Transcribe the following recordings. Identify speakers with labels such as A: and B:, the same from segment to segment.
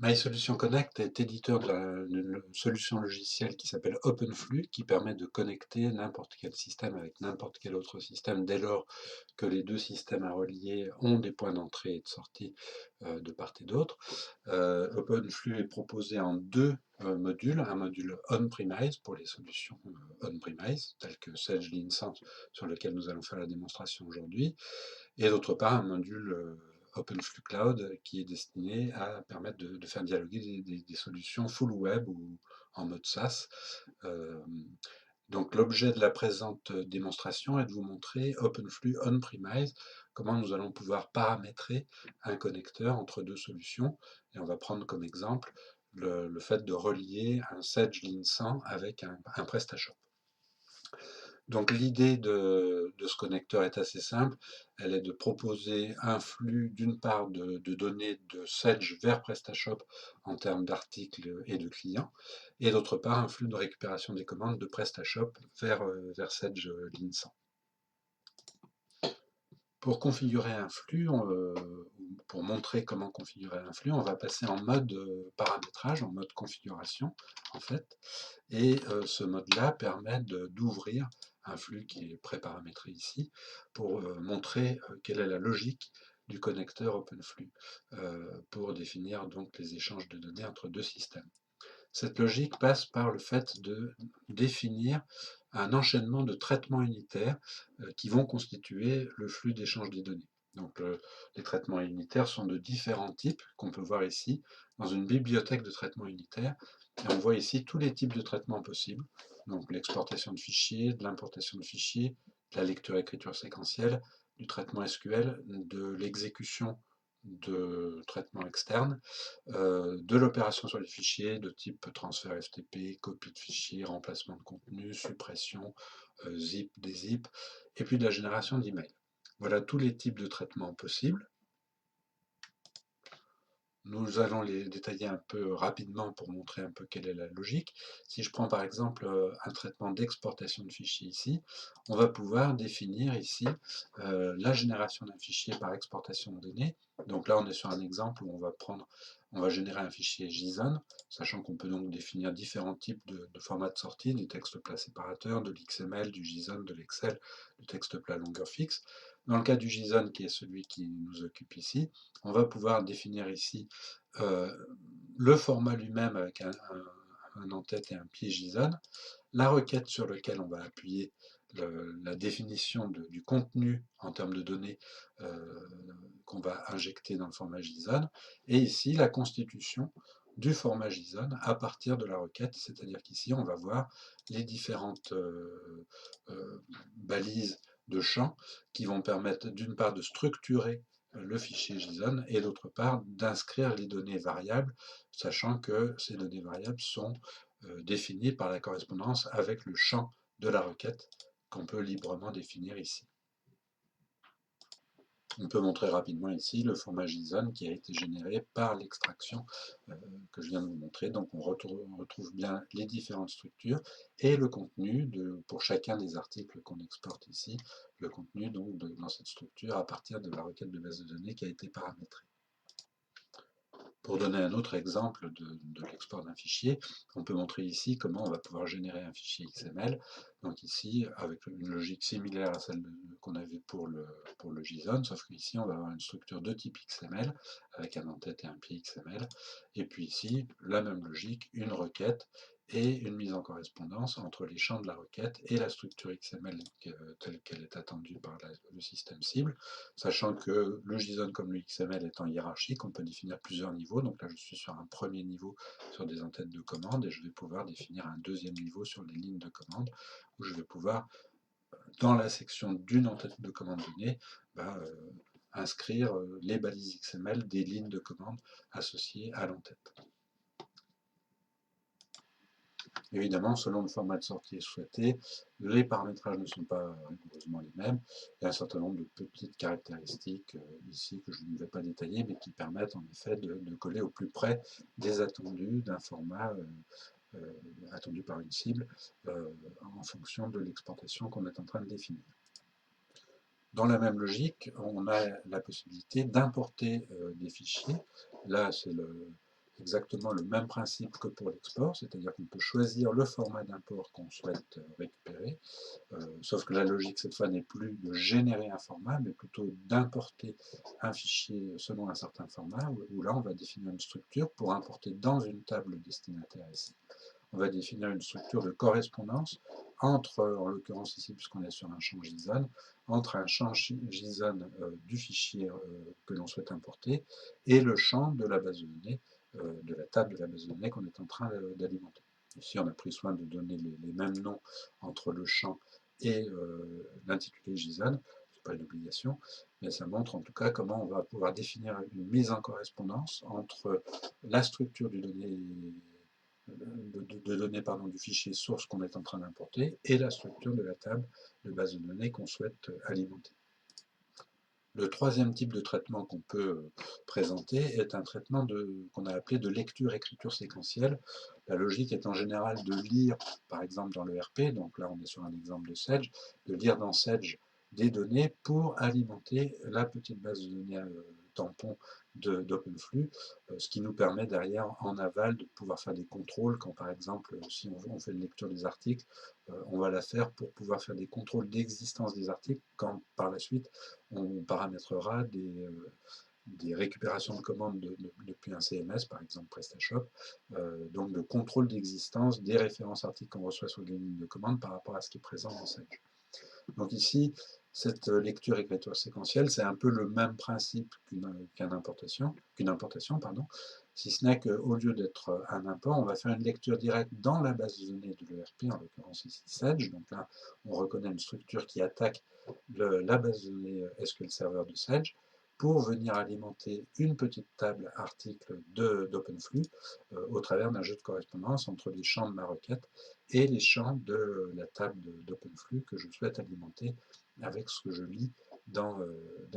A: MySolution Connect est éditeur d'une solution logicielle qui s'appelle OpenFlux, qui permet de connecter n'importe quel système avec n'importe quel autre système dès lors que les deux systèmes à relier ont des points d'entrée et de sortie de part et d'autre. OpenFlux est proposé en deux modules, un module on-premise pour les solutions on-premise, telles que Sage Linsant, sur lequel nous allons faire la démonstration aujourd'hui, et d'autre part un module OpenFlux Cloud qui est destiné à permettre de faire dialoguer des solutions full web ou en mode SaaS. Euh, donc l'objet de la présente démonstration est de vous montrer OpenFlux on-premise, comment nous allons pouvoir paramétrer un connecteur entre deux solutions. Et on va prendre comme exemple le fait de relier un Sage Linsant avec un PrestaShop. Donc l'idée de ce connecteur est assez simple. Elle est de proposer un flux d'une part de données de Sage vers PrestaShop en termes d'articles et de clients, et d'autre part un flux de récupération des commandes de PrestaShop vers Sage Linsant. Pour configurer un flux, pour montrer comment configurer un flux, on va passer en mode paramétrage, en mode configuration en fait. Et ce mode-là permet d'ouvrir un flux qui est pré-paramétré ici pour montrer quelle est la logique du connecteur OpenFlux pour définir donc les échanges de données entre deux systèmes. Cette logique passe par le fait de définir un enchaînement de traitements unitaires qui vont constituer le flux d'échange des données. Donc les traitements unitaires sont de différents types qu'on peut voir ici dans une bibliothèque de traitements unitaires. Et on voit ici tous les types de traitements possibles. Donc l'exportation de fichiers, de l'importation de fichiers, de la lecture-écriture séquentielle, du traitement SQL, de l'exécution de traitements externes, de l'opération sur les fichiers de type transfert FTP, copie de fichiers, remplacement de contenu, suppression, zip, dézip, et puis de la génération d'emails. Voilà tous les types de traitements possibles. Nous allons les détailler un peu rapidement pour montrer un peu quelle est la logique. Si je prends par exemple un traitement d'exportation de fichiers ici, on va pouvoir définir ici la génération d'un fichier par exportation de données. Donc là, on est sur un exemple où on va générer un fichier JSON, sachant qu'on peut donc définir différents types de formats de sortie, du texte plat séparateur, de l'XML, du JSON, de l'Excel, du texte plat longueur fixe. Dans le cas du JSON, qui est celui qui nous occupe ici, on va pouvoir définir ici euh, le format lui-même avec un en-tête et un pied JSON, la requête sur laquelle on va appuyer la définition du contenu en termes de données qu'on va injecter dans le format JSON, et ici la constitution du format JSON à partir de la requête, c'est-à-dire qu'ici on va voir les différentes balises de champs qui vont permettre d'une part de structurer le fichier JSON et d'autre part d'inscrire les données variables, sachant que ces données variables sont définies par la correspondance avec le champ de la requête qu'on peut librement définir ici. On peut montrer rapidement ici le format JSON qui a été généré par l'extraction que je viens de vous montrer. Donc on retrouve bien les différentes structures et le contenu pour chacun des articles qu'on exporte ici, le contenu donc dans cette structure à partir de la requête de base de données qui a été paramétrée. Pour donner un autre exemple de l'export d'un fichier, on peut montrer ici comment on va pouvoir générer un fichier XML. Donc ici, avec une logique similaire à celle qu'on a vue pour le JSON, sauf qu'ici, on va avoir une structure de type XML, avec un en-tête et un pied XML. Et puis ici, la même logique, une requête et une mise en correspondance entre les champs de la requête et la structure XML telle qu'elle est attendue par le système cible, sachant que le JSON comme le XML étant hiérarchique, on peut définir plusieurs niveaux. Donc là, je suis sur un premier niveau sur des entêtes de commande et je vais pouvoir définir un deuxième niveau sur les lignes de commande où je vais pouvoir, dans la section d'une entête de commande donnée, inscrire les balises XML des lignes de commande associées à l'entête. Évidemment, selon le format de sortie souhaité, les paramétrages ne sont pas rigoureusement les mêmes. Il y a un certain nombre de petites caractéristiques ici que je ne vais pas détailler, mais qui permettent en effet de coller au plus près des attendus d'un format attendu par une cible en fonction de l'exportation qu'on est en train de définir. Dans la même logique, on a la possibilité d'importer des fichiers. Là, c'est exactement le même principe que pour l'export, c'est-à-dire qu'on peut choisir le format d'import qu'on souhaite récupérer, sauf que la logique cette fois n'est plus de générer un format, mais plutôt d'importer un fichier selon un certain format, où là on va définir une structure pour importer dans une table destinataire ici. On va définir une structure de correspondance entre, en l'occurrence ici puisqu'on est sur un champ JSON, entre un champ JSON du fichier que l'on souhaite importer et le champ de la base de données, de la table de la base de données qu'on est en train d'alimenter. Ici, on a pris soin de donner les mêmes noms entre le champ et l'intitulé JSON. Ce n'est pas une obligation, mais ça montre en tout cas comment on va pouvoir définir une mise en correspondance entre la structure de données du fichier source qu'on est en train d'importer et la structure de la table de base de données qu'on souhaite alimenter. Le troisième type de traitement qu'on peut présenter est un traitement qu'on a appelé de lecture-écriture séquentielle. La logique est en général de lire, par exemple dans le RP, donc là on est sur un exemple de Sedge, de lire dans Sedge des données pour alimenter la petite base de données tampon d'OpenFlux, ce qui nous permet derrière en aval de pouvoir faire des contrôles quand par exemple si on fait une lecture des articles, on va la faire pour pouvoir faire des contrôles d'existence des articles quand par la suite on paramétrera des récupérations de commandes depuis un CMS, par exemple PrestaShop, donc de contrôle d'existence des références articles qu'on reçoit sur les lignes de commande par rapport à ce qui est présent dans Sage. Donc ici, cette lecture-écriture séquentielle, c'est un peu le même principe qu'une importation, si ce n'est qu'au lieu d'être un import, on va faire une lecture directe dans la base de données de l'ERP, en l'occurrence ici Sage. Donc là, on reconnaît une structure qui attaque la base de données SQL Server de Sage pour venir alimenter une petite table article d'OpenFlux au travers d'un jeu de correspondance entre les champs de ma requête et les champs de la table d'OpenFlux que je souhaite alimenter avec ce que je lis dans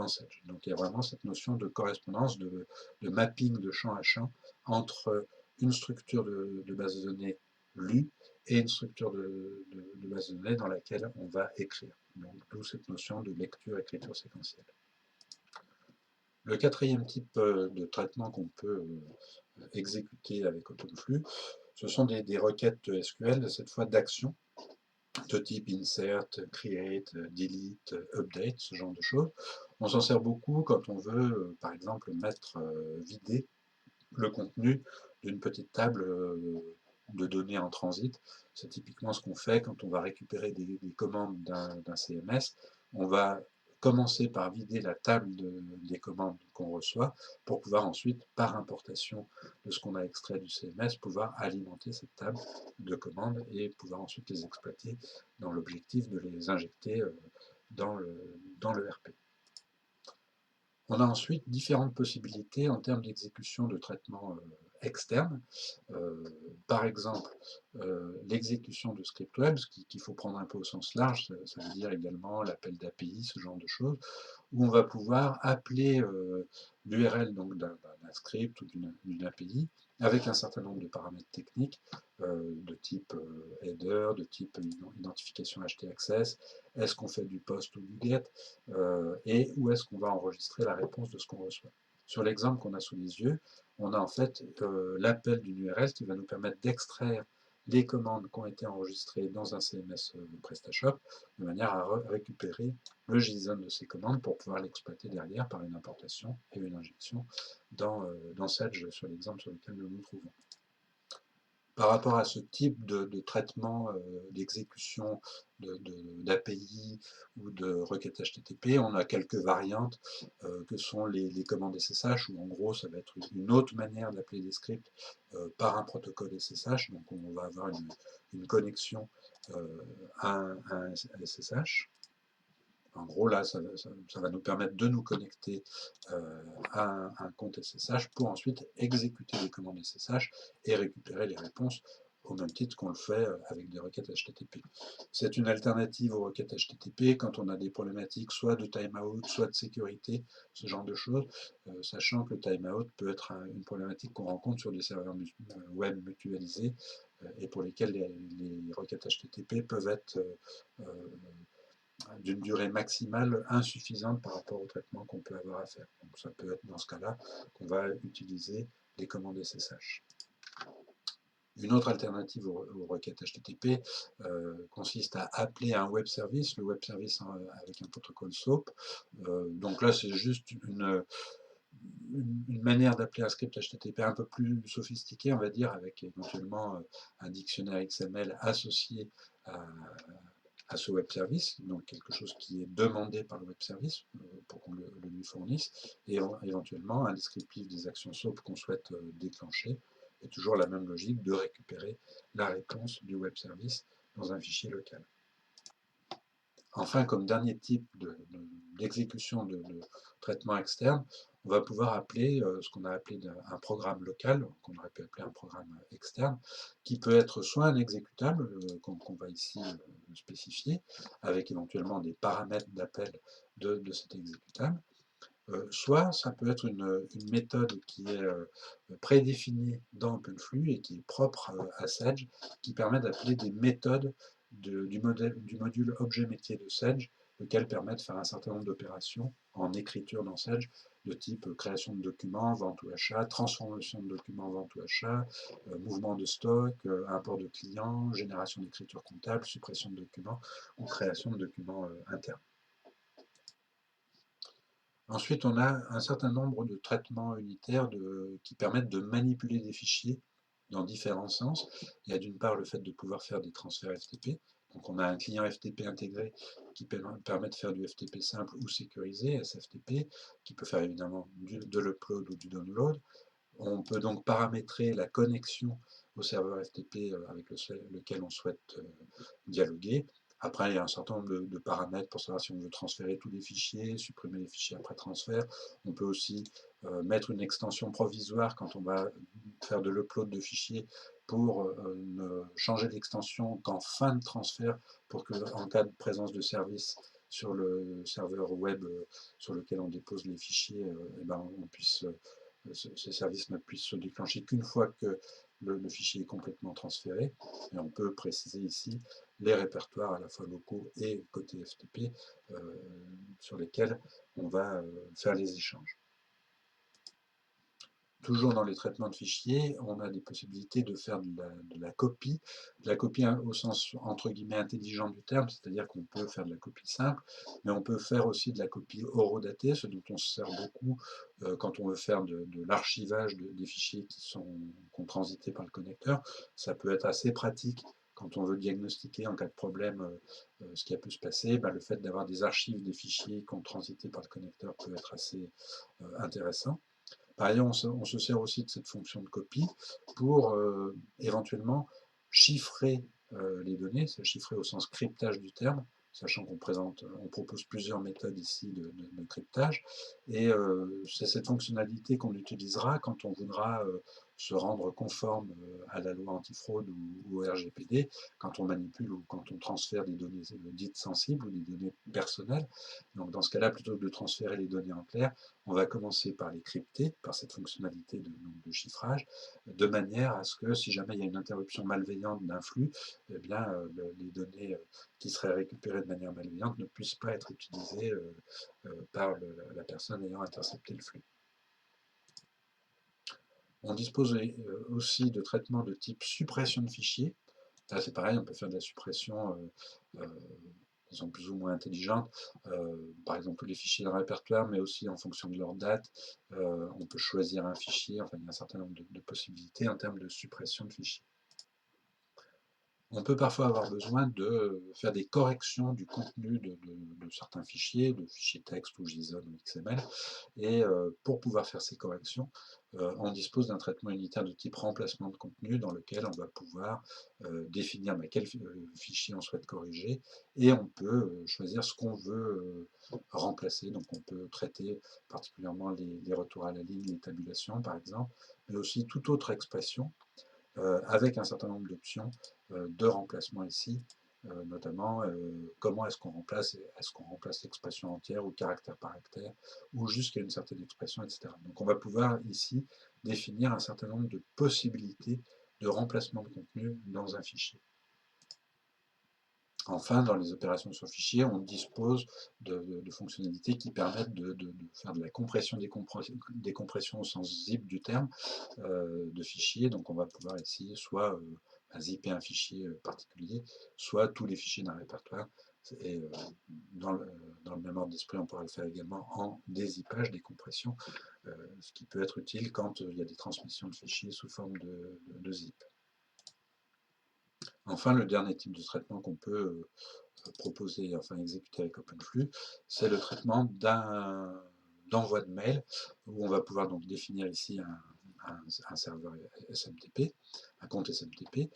A: Sage. Donc il y a vraiment cette notion de correspondance, de mapping de champ à champ entre une structure de base de données lue et une structure de base de données dans laquelle on va écrire. Donc d'où cette notion de lecture-écriture séquentielle. Le quatrième type de traitement qu'on peut exécuter avec OpenFlux, ce sont des requêtes SQL, cette fois d'action, de type insert, create, delete, update, ce genre de choses. On s'en sert beaucoup quand on veut, par exemple, vider le contenu d'une petite table de données en transit. C'est typiquement ce qu'on fait quand on va récupérer des commandes d'un CMS. On va commencer par vider la table des commandes qu'on reçoit pour pouvoir ensuite, par importation de ce qu'on a extrait du CMS, pouvoir alimenter cette table de commandes et pouvoir ensuite les exploiter dans l'objectif de les injecter dans le RP. On a ensuite différentes possibilités en termes d'exécution de traitements externes. Par exemple, l'exécution de script web, qu'il faut prendre un peu au sens large, ça veut dire également l'appel d'API, ce genre de choses, où on va pouvoir appeler l'URL d'un script ou d'une API avec un certain nombre de paramètres techniques de type header, de type identification htaccess, est-ce qu'on fait du post ou du get, et où est-ce qu'on va enregistrer la réponse de ce qu'on reçoit. Sur l'exemple qu'on a sous les yeux, on a en fait l'appel d'une URL qui va nous permettre d'extraire les commandes qui ont été enregistrées dans un CMS PrestaShop, de manière à récupérer le JSON de ces commandes pour pouvoir l'exploiter derrière par une importation et une injection dans Sage, sur l'exemple sur lequel nous nous trouvons. Par rapport à ce type de traitement d'exécution d'API ou de requêtes HTTP, on a quelques variantes que sont les commandes SSH, où en gros ça va être une autre manière d'appeler des scripts par un protocole SSH, donc on va avoir une connexion à un SSH. En gros, là, ça va nous permettre de nous connecter à un compte SSH pour ensuite exécuter les commandes SSH et récupérer les réponses au même titre qu'on le fait avec des requêtes HTTP. C'est une alternative aux requêtes HTTP quand on a des problématiques soit de timeout, soit de sécurité, ce genre de choses, sachant que le timeout peut être une problématique qu'on rencontre sur des serveurs web mutualisés et pour lesquels les requêtes HTTP peuvent être d'une durée maximale insuffisante par rapport au traitement qu'on peut avoir à faire. Donc ça peut être dans ce cas-là qu'on va utiliser les commandes SSH. Une autre alternative aux requêtes HTTP consiste à appeler un web service, le web service avec un protocole SOAP. Donc là, c'est juste une manière d'appeler un script HTTP un peu plus sophistiqué, on va dire, avec éventuellement un dictionnaire XML associé à ce web service, donc quelque chose qui est demandé par le web service pour qu'on le lui fournisse, et éventuellement un descriptif des actions SOAP qu'on souhaite déclencher, et toujours la même logique de récupérer la réponse du web service dans un fichier local. Enfin, comme dernier type d'exécution de traitement externe, on va pouvoir appeler ce qu'on a appelé un programme local, qu'on aurait pu appeler un programme externe, qui peut être soit un exécutable, qu'on va ici spécifier, avec éventuellement des paramètres d'appel de cet exécutable, soit ça peut être une méthode qui est prédéfinie dans OpenFlux et qui est propre à Sedge, qui permet d'appeler des méthodes du module objet métier de Sedge, lequel permet de faire un certain nombre d'opérations en écriture dans Sedge, de type création de documents, vente ou achat, transformation de documents, vente ou achat, mouvement de stock, import de clients, génération d'écriture comptable, suppression de documents ou création de documents internes. Ensuite, on a un certain nombre de traitements unitaires qui permettent de manipuler des fichiers dans différents sens. Il y a d'une part le fait de pouvoir faire des transferts FTP. Donc on a un client FTP intégré qui permet de faire du FTP simple ou sécurisé, SFTP, qui peut faire évidemment de l'upload ou du download. On peut donc paramétrer la connexion au serveur FTP avec lequel on souhaite dialoguer. Après, il y a un certain nombre de paramètres pour savoir si on veut transférer tous les fichiers, supprimer les fichiers après transfert. On peut aussi mettre une extension provisoire quand on va faire de l'upload de fichiers pour ne changer d'extension qu'en fin de transfert pour qu'en cas de présence de service sur le serveur web sur lequel on dépose les fichiers, on puisse ce service ne puisse se déclencher qu'une fois que le fichier est complètement transféré. Et on peut préciser ici les répertoires à la fois locaux et côté FTP sur lesquels on va faire les échanges. Toujours dans les traitements de fichiers, on a des possibilités de faire de la copie au sens entre guillemets intelligent du terme, c'est-à-dire qu'on peut faire de la copie simple, mais on peut faire aussi de la copie horodatée, ce dont on se sert beaucoup quand on veut faire de l'archivage des fichiers qui ont transité par le connecteur. Ça peut être assez pratique quand on veut diagnostiquer en cas de problème ce qui a pu se passer. Le fait d'avoir des archives des fichiers qui ont transité par le connecteur peut être assez intéressant. Par ailleurs, on se sert aussi de cette fonction de copie pour éventuellement chiffrer les données, c'est chiffrer au sens cryptage du terme, sachant on propose plusieurs méthodes ici de cryptage, et c'est cette fonctionnalité qu'on utilisera quand on voudra se rendre conforme à la loi antifraude ou au RGPD, quand on manipule ou quand on transfère des données dites sensibles ou des données personnelles. Donc dans ce cas-là, plutôt que de transférer les données en clair, on va commencer par les crypter, par cette fonctionnalité de chiffrage, de manière à ce que si jamais il y a une interruption malveillante d'un flux, eh bien, les données qui seraient récupérées de manière malveillante ne puissent pas être utilisées par la personne ayant intercepté le flux. On dispose aussi de traitements de type suppression de fichiers. Là, c'est pareil, on peut faire de la suppression sont plus ou moins intelligentes, par exemple tous les fichiers dans le répertoire, mais aussi en fonction de leur date, on peut choisir un fichier, enfin il y a un certain nombre de possibilités en termes de suppression de fichiers. On peut parfois avoir besoin de faire des corrections du contenu de certains fichiers, de fichiers texte ou JSON ou XML, et pour pouvoir faire ces corrections, on dispose d'un traitement unitaire de type remplacement de contenu dans lequel on va pouvoir définir quel fichier on souhaite corriger, et on peut choisir ce qu'on veut remplacer. Donc on peut traiter particulièrement les retours à la ligne, les tabulations par exemple, mais aussi toute autre expression avec un certain nombre d'options de remplacement ici, notamment comment est-ce qu'on remplace l'expression entière ou caractère par caractère, ou jusqu'à une certaine expression, etc. Donc on va pouvoir ici définir un certain nombre de possibilités de remplacement de contenu dans un fichier. Enfin, dans les opérations sur fichier, on dispose de fonctionnalités qui permettent de faire de la compression des compressions au sens zip du terme de fichiers. Donc on va pouvoir essayer soit zipper un fichier particulier, soit tous les fichiers d'un répertoire. Et dans le même ordre d'esprit, on pourra le faire également en dézippage, décompression, ce qui peut être utile quand il y a des transmissions de fichiers sous forme de zip. Enfin, le dernier type de traitement qu'on peut proposer, enfin exécuter avec OpenFlux, c'est le traitement d'envoi de mail, où on va pouvoir donc définir ici un serveur SMTP, un compte SMTP,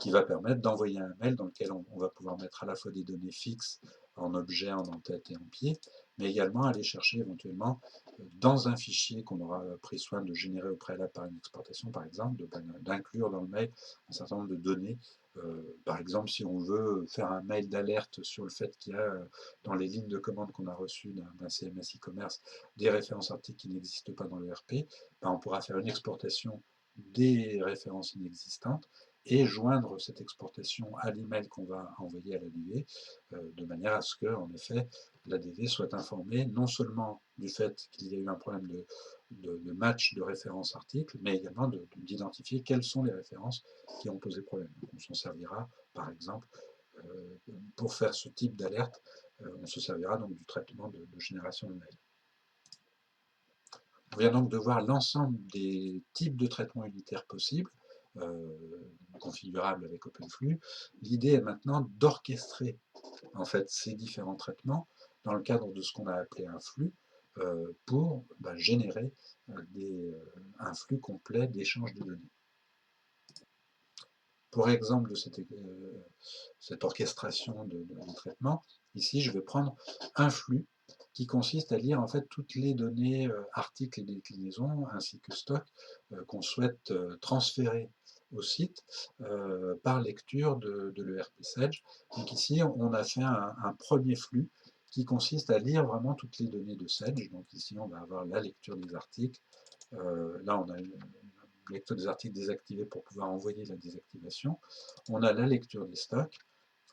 A: qui va permettre d'envoyer un mail dans lequel on va pouvoir mettre à la fois des données fixes en objet, en en-tête et en pied, mais également aller chercher éventuellement dans un fichier qu'on aura pris soin de générer au préalable par une exportation, par exemple, d'inclure dans le mail un certain nombre de données. Par exemple, si on veut faire un mail d'alerte sur le fait qu'il y a dans les lignes de commande qu'on a reçues d'un CMS e-commerce des références articles qui n'existent pas dans le RP, ben on pourra faire une exportation des références inexistantes et joindre cette exportation à l'email qu'on va envoyer à l'ADV, de manière à ce que, en effet, l'ADV soit informé non seulement du fait qu'il y a eu un problème de match de références articles, mais également d'identifier quelles sont les références qui ont posé problème. Donc on s'en servira, par exemple, pour faire ce type d'alerte, on se servira donc du traitement de génération de mail. On vient donc de voir l'ensemble des types de traitements unitaires possibles, configurables avec OpenFlux. L'idée est maintenant d'orchestrer en fait ces différents traitements dans le cadre de ce qu'on a appelé un flux pour générer un flux complet d'échange de données. Pour exemple de cette orchestration de traitement, ici je vais prendre un flux qui consiste à lire en fait toutes les données articles et déclinaisons ainsi que stock qu'on souhaite transférer au site par lecture de l'ERP Sage. Donc ici on a fait un premier flux qui consiste à lire vraiment toutes les données de Sage. Donc ici on va avoir la lecture des articles. Là on a une lecture des articles désactivés pour pouvoir envoyer la désactivation. On a la lecture des stocks,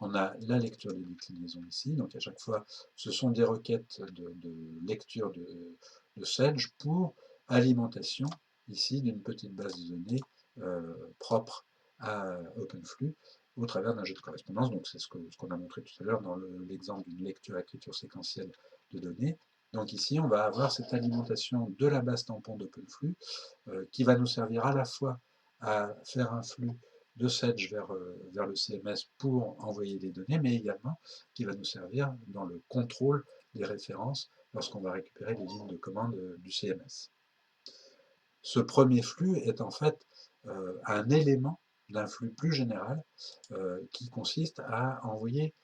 A: on a la lecture des déclinaisons ici. Donc à chaque fois, ce sont des requêtes de lecture de Sage pour alimentation ici d'une petite base de données propre à OpenFlux au travers d'un jeu de correspondance. Donc c'est ce qu'on a montré tout à l'heure dans l'exemple d'une lecture-écriture séquentielle de données. Donc ici, on va avoir cette alimentation de la base tampon d'OpenFlux qui va nous servir à la fois à faire un flux de Sage vers le CMS pour envoyer des données, mais également qui va nous servir dans le contrôle des références lorsqu'on va récupérer les lignes de commande du CMS. Ce premier flux est en fait un élément d'un flux plus général qui consiste à envoyer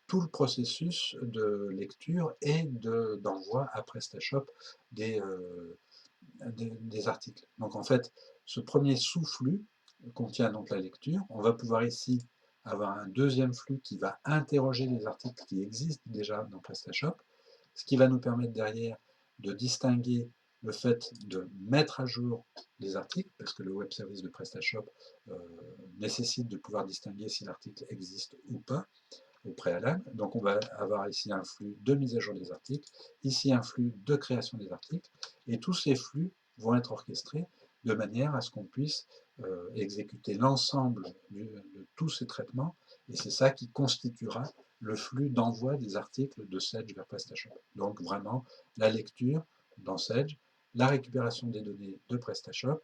A: tout le processus de lecture et d'envoi à PrestaShop des articles. Donc en fait, ce premier sous-flux contient donc la lecture. On va pouvoir ici avoir un deuxième flux qui va interroger les articles qui existent déjà dans PrestaShop, ce qui va nous permettre derrière de distinguer le fait de mettre à jour les articles, parce que le web service de PrestaShop nécessite de pouvoir distinguer si l'article existe ou pas au préalable. Donc on va avoir ici un flux de mise à jour des articles, ici un flux de création des articles, et tous ces flux vont être orchestrés de manière à ce qu'on puisse exécuter l'ensemble de tous ces traitements, et c'est ça qui constituera le flux d'envoi des articles de Sage vers PrestaShop. Donc vraiment la lecture dans Sage, la récupération des données de PrestaShop,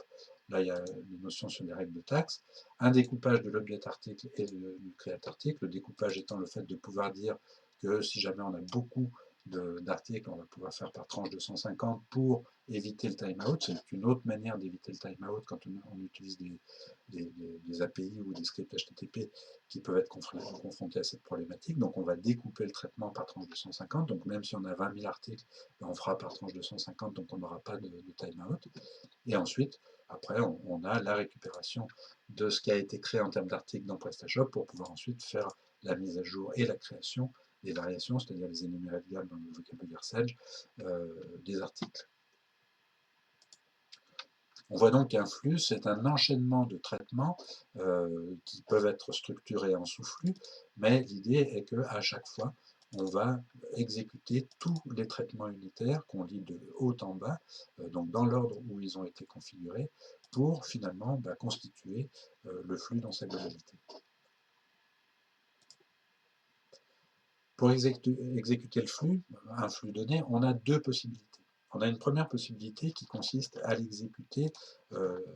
A: là il y a des notions sur les règles de taxe, un découpage de l'objet article et du create article, le découpage étant le fait de pouvoir dire que si jamais on a beaucoup d'articles, on va pouvoir faire par tranche de 150 pour éviter le timeout. C'est une autre manière d'éviter le timeout quand on utilise des API ou des scripts HTTP qui peuvent être confrontés à cette problématique. Donc on va découper le traitement par tranche de 150. Donc même si on a 20 000 articles, on fera par tranche de 150, donc on n'aura pas de timeout. Et ensuite, après, on a la récupération de ce qui a été créé en termes d'articles dans PrestaShop pour pouvoir ensuite faire la mise à jour et la création des variations, c'est-à-dire les énumérés de gamme dans le vocabulaire Sage, des articles. On voit donc qu'un flux, c'est un enchaînement de traitements qui peuvent être structurés en sous-flux, mais l'idée est qu'à chaque fois, on va exécuter tous les traitements unitaires qu'on lit de haut en bas, donc dans l'ordre où ils ont été configurés, pour finalement constituer le flux dans sa globalité. Pour exécuter le flux, un flux donné, on a deux possibilités. On a une première possibilité qui consiste à l'exécuter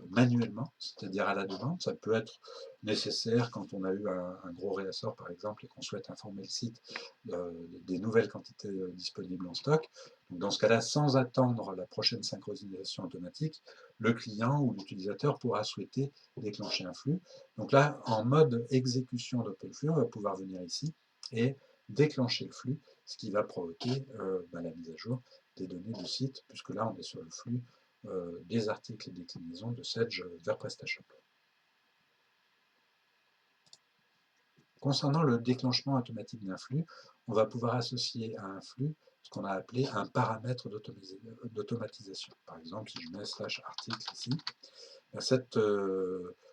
A: manuellement, c'est-à-dire à la demande. Ça peut être nécessaire quand on a eu un gros réassort, par exemple, et qu'on souhaite informer le site des nouvelles quantités disponibles en stock. Donc, dans ce cas-là, sans attendre la prochaine synchronisation automatique, le client ou l'utilisateur pourra souhaiter déclencher un flux. Donc là, en mode exécution d'OpenFlux, on va pouvoir venir ici et déclencher le flux, ce qui va provoquer la mise à jour des données du site, puisque là on est sur le flux des articles et déclinaisons de Sedge vers PrestaShop. Concernant le déclenchement automatique d'un flux, on va pouvoir associer à un flux ce qu'on a appelé un paramètre d'automatisation. Par exemple, si je mets /article ici,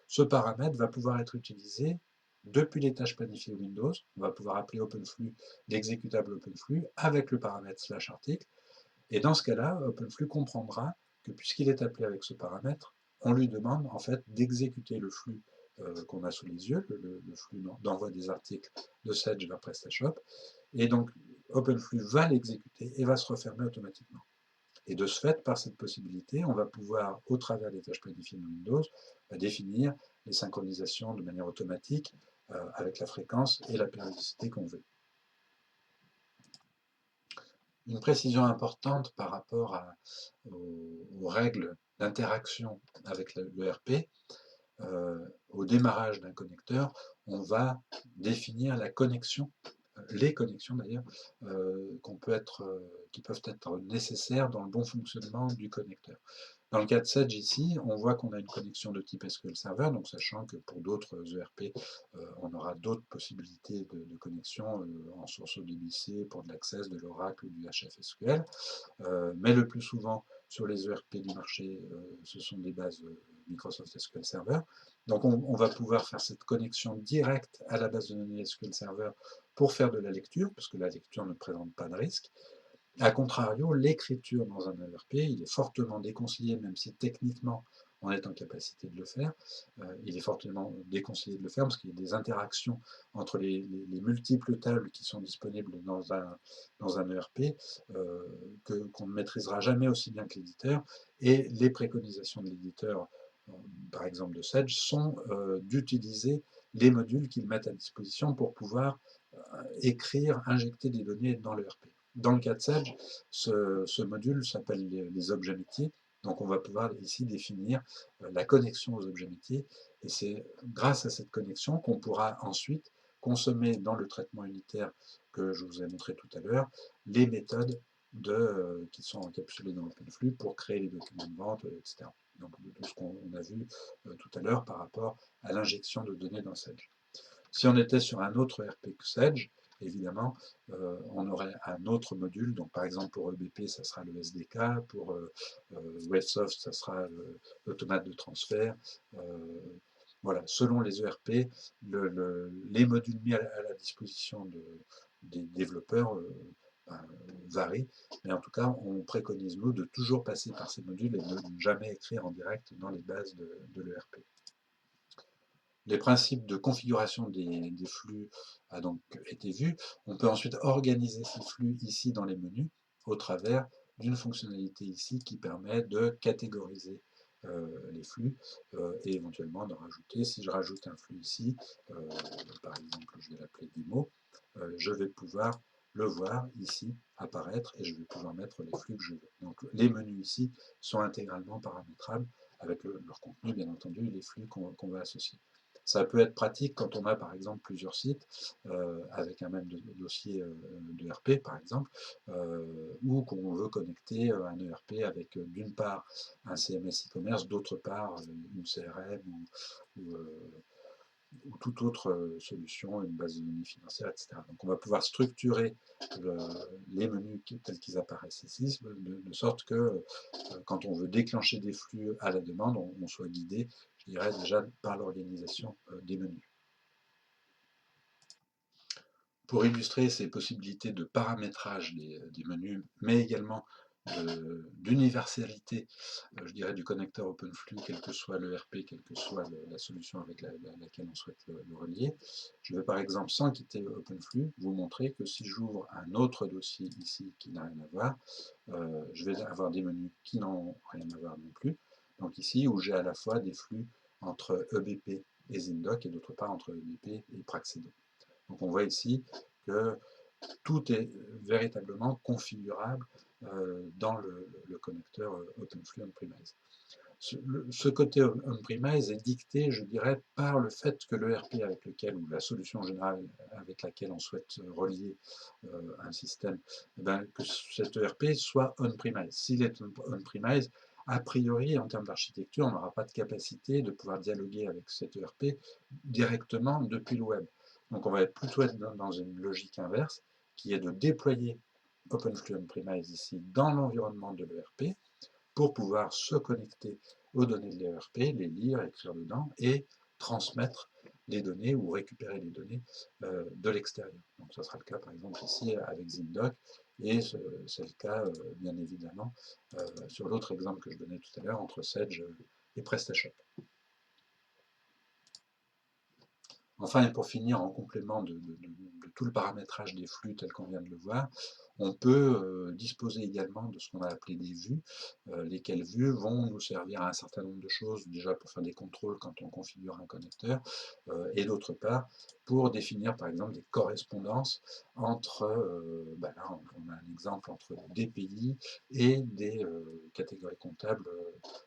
A: ce paramètre va pouvoir être utilisé depuis les tâches planifiées Windows. On va pouvoir appeler OpenFlux l'exécutable OpenFlux avec le paramètre /article. Et dans ce cas-là, OpenFlux comprendra que puisqu'il est appelé avec ce paramètre, on lui demande en fait d'exécuter le flux qu'on a sous les yeux, le flux d'envoi des articles de Sedge vers PrestaShop. Et donc, OpenFlux va l'exécuter et va se refermer automatiquement. Et de ce fait, par cette possibilité, on va pouvoir, au travers des tâches planifiées de Windows, définir les synchronisations de manière automatique avec la fréquence et la périodicité qu'on veut. Une précision importante par rapport aux règles d'interaction avec l'ERP, au démarrage d'un connecteur, on va définir la connexion, les connexions d'ailleurs, qui peuvent être nécessaires dans le bon fonctionnement du connecteur. Dans le cas de Sedge ici, on voit qu'on a une connexion de type SQL Server, donc sachant que pour d'autres ERP, on aura d'autres possibilités de connexion en source ODBC pour de l'Access, de l'Oracle ou du HFSQL. Mais le plus souvent, sur les ERP du marché, ce sont des bases Microsoft SQL Server. Donc on va pouvoir faire cette connexion directe à la base de données SQL Server pour faire de la lecture, parce que la lecture ne présente pas de risque. A contrario, l'écriture dans un ERP, il est fortement déconseillé, même si techniquement on est en capacité de le faire. Il est fortement déconseillé de le faire parce qu'il y a des interactions entre les multiples tables qui sont disponibles dans un ERP qu'on ne maîtrisera jamais aussi bien que l'éditeur. Et les préconisations de l'éditeur, par exemple de Sedge, sont d'utiliser les modules qu'ils mettent à disposition pour pouvoir écrire, injecter des données dans l'ERP. Dans le cas de Sedge, ce module s'appelle les objets métiers. Donc on va pouvoir ici définir la connexion aux objets métiers. Et c'est grâce à cette connexion qu'on pourra ensuite consommer dans le traitement unitaire que je vous ai montré tout à l'heure les méthodes qui sont encapsulées dans OpenFlux pour créer les documents de vente, etc. Donc tout ce qu'on a vu tout à l'heure par rapport à l'injection de données dans Sedge. Si on était sur un autre ERP que Sedge, évidemment, on aurait un autre module. Donc, par exemple, pour EBP, ça sera le SDK. Pour Websoft, ça sera l'automate de transfert. Voilà, selon les ERP, les modules mis à la disposition des développeurs varient. Mais en tout cas, on préconise, nous, de toujours passer par ces modules et de ne jamais écrire en direct dans les bases de l'ERP. Les principes de configuration des flux a donc été vus. On peut ensuite organiser ces flux ici dans les menus au travers d'une fonctionnalité ici qui permet de catégoriser les flux et éventuellement d'en rajouter. Si je rajoute un flux ici, par exemple je vais l'appeler démo, je vais pouvoir le voir ici apparaître et je vais pouvoir mettre les flux que je veux. Donc les menus ici sont intégralement paramétrables avec leur contenu bien entendu et les flux qu'on va associer. Ça peut être pratique quand on a par exemple plusieurs sites avec un même dossier de RP par exemple, ou qu'on veut connecter un ERP avec d'une part un CMS e-commerce, d'autre part une CRM ou ou toute autre solution, une base de données financière, etc. Donc on va pouvoir structurer les menus tels qu'ils apparaissent ici, de sorte que quand on veut déclencher des flux à la demande, on soit guidé, je dirais, déjà par l'organisation des menus. Pour illustrer ces possibilités de paramétrage des menus, mais également d'universalité, je dirais, du connecteur OpenFlux, quel que soit l'ERP, quelle que soit la solution avec laquelle on souhaite le relier. Je vais par exemple, sans quitter OpenFlux, vous montrer que si j'ouvre un autre dossier ici qui n'a rien à voir, je vais avoir des menus qui n'ont rien à voir non plus. Donc ici, où j'ai à la fois des flux entre EBP et Zindoc, et d'autre part entre EBP et Praxedo. Donc on voit ici que tout est véritablement configurable dans le connecteur OpenFlux on-premise. Ce côté on-premise est dicté, je dirais, par le fait que l'ERP avec lequel, ou la solution générale avec laquelle on souhaite relier un système, que cet ERP soit on-premise. S'il est on-premise, a priori, en termes d'architecture, on n'aura pas de capacité de pouvoir dialoguer avec cet ERP directement depuis le web. Donc on va plutôt être dans une logique inverse, qui est de déployer OpenFlux on-premise ici dans l'environnement de l'ERP, pour pouvoir se connecter aux données de l'ERP, les lire, écrire dedans et transmettre les données ou récupérer les données de l'extérieur. Donc ça sera le cas par exemple ici avec Zindoc, et c'est le cas bien évidemment sur l'autre exemple que je donnais tout à l'heure entre Sedge et PrestaShop. Enfin, et pour finir, en complément de tout le paramétrage des flux tel qu'on vient de le voir, on peut disposer également de ce qu'on a appelé des vues, lesquelles vues vont nous servir à un certain nombre de choses, déjà pour faire des contrôles quand on configure un connecteur, et d'autre part pour définir par exemple des correspondances entre, là on a un exemple entre des pays et des catégories comptables.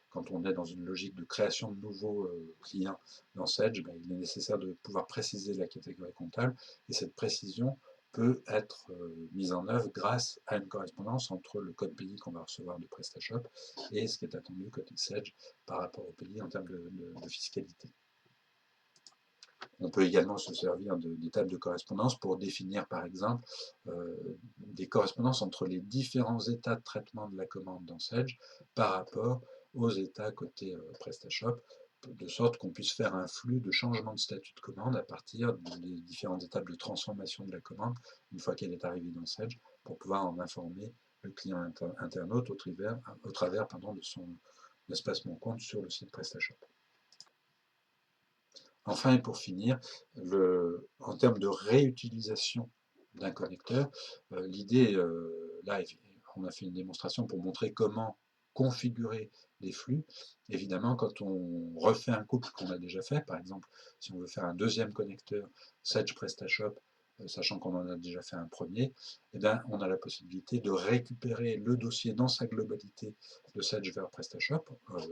A: Quand on est dans une logique de création de nouveaux clients dans Sedge, il est nécessaire de pouvoir préciser la catégorie comptable, et cette précision peut être mise en œuvre grâce à une correspondance entre le code pays qu'on va recevoir de PrestaShop et ce qui est attendu côté Sedge par rapport au pays en termes de fiscalité. On peut également se servir des tables de correspondance pour définir, par exemple, des correspondances entre les différents états de traitement de la commande dans Sedge par rapport aux états côté PrestaShop, de sorte qu'on puisse faire un flux de changement de statut de commande à partir des différentes étapes de transformation de la commande, une fois qu'elle est arrivée dans Sedge, pour pouvoir en informer le client internaute au travers de son espace Mon Compte sur le site PrestaShop. Enfin, et pour finir, en termes de réutilisation d'un connecteur, l'idée, là, on a fait une démonstration pour montrer comment configurer des flux. Évidemment, quand on refait un couple qu'on a déjà fait, par exemple, si on veut faire un deuxième connecteur Sedge PrestaShop, sachant qu'on en a déjà fait un premier, on a la possibilité de récupérer le dossier dans sa globalité de Sedge vers PrestaShop,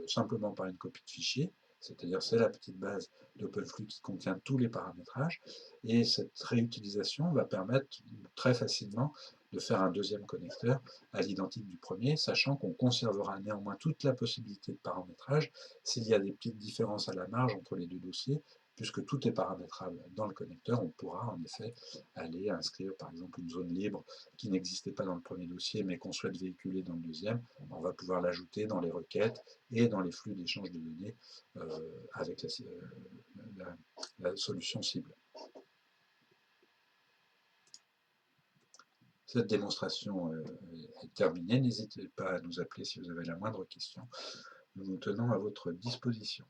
A: simplement par une copie de fichier, c'est-à-dire c'est la petite base d'OpenFlux qui contient tous les paramétrages, et cette réutilisation va permettre très facilement de faire un deuxième connecteur à l'identique du premier, sachant qu'on conservera néanmoins toute la possibilité de paramétrage s'il y a des petites différences à la marge entre les deux dossiers, puisque tout est paramétrable dans le connecteur. On pourra en effet aller inscrire par exemple une zone libre qui n'existait pas dans le premier dossier mais qu'on souhaite véhiculer dans le deuxième. On va pouvoir l'ajouter dans les requêtes et dans les flux d'échange de données avec la solution cible. Cette démonstration est terminée. N'hésitez pas à nous appeler si vous avez la moindre question. Nous nous tenons à votre disposition.